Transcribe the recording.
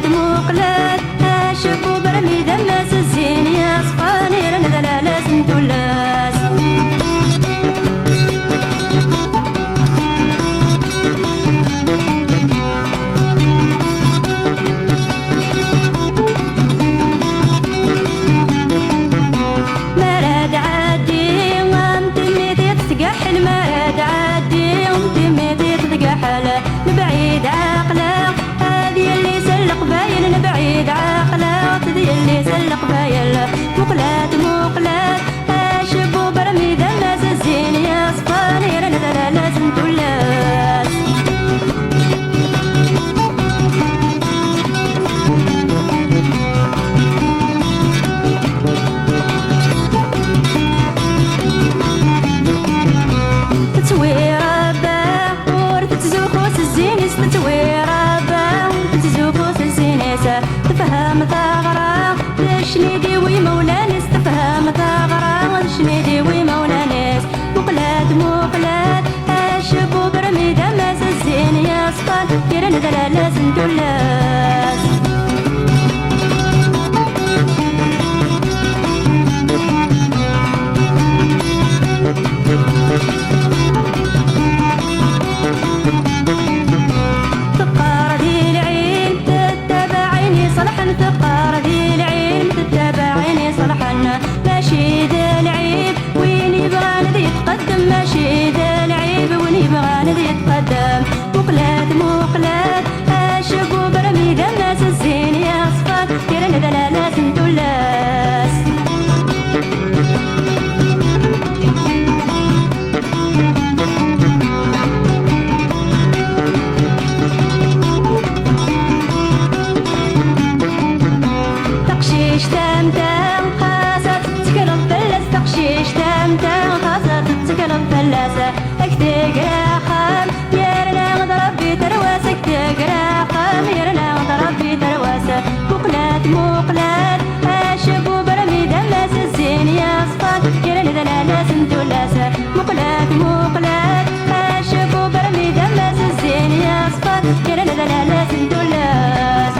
مقلاد مقلاد شافوا برمي دماس الزين يا صفاني رانا دلالاس نتولاس مراد عادي ومتميتي تتقحل مراد عادي ومتميتي تتقحل نبعيد عقله هذه اللي سلق باين نبعيد عقله هذه اللي سلق باين مقلات مقلات شبو برمي دماس الزين يا صفاني رانا دلالاس نتولاس تتويرا باور تتزوخوس الزينيس تتويرا باور تتزوخوس الزينيس تفهم ثغرة شنيدي وي مولانيس تفهم ثغرة شنيدي وي مولانيس مقلاد مقلاد شبو برمي دماس الزين يا صفان كيران دلالاس ندولاس تقار ذي العين تتبع عيني صلحا تقار ذي العين تتبع عيني صلحا ماشي ذا العيب وين يبغى ندي يتقدم ماشي ذا العيب وين يبغى ندي يتقدم مقلاد مقلاد شبو برمي دماس الزين يا صفات كيران دلالاس ندولاس تقشيش تمتم خاصة تتكلم فلاس تقشيش تمتم خاصة تتكلم فلاسة اكتقرا خام يرنا غضرب بي ترواسة اكتقرا خام يرنا غضرب بي ترواسة مقلات مقلات شبو برمي دماس الزين يا صفات يرنا دلالاس ندولاسة مقلات مقلات شبو برمي دماس الزين يا صفات يرنا دلالاس ندولاس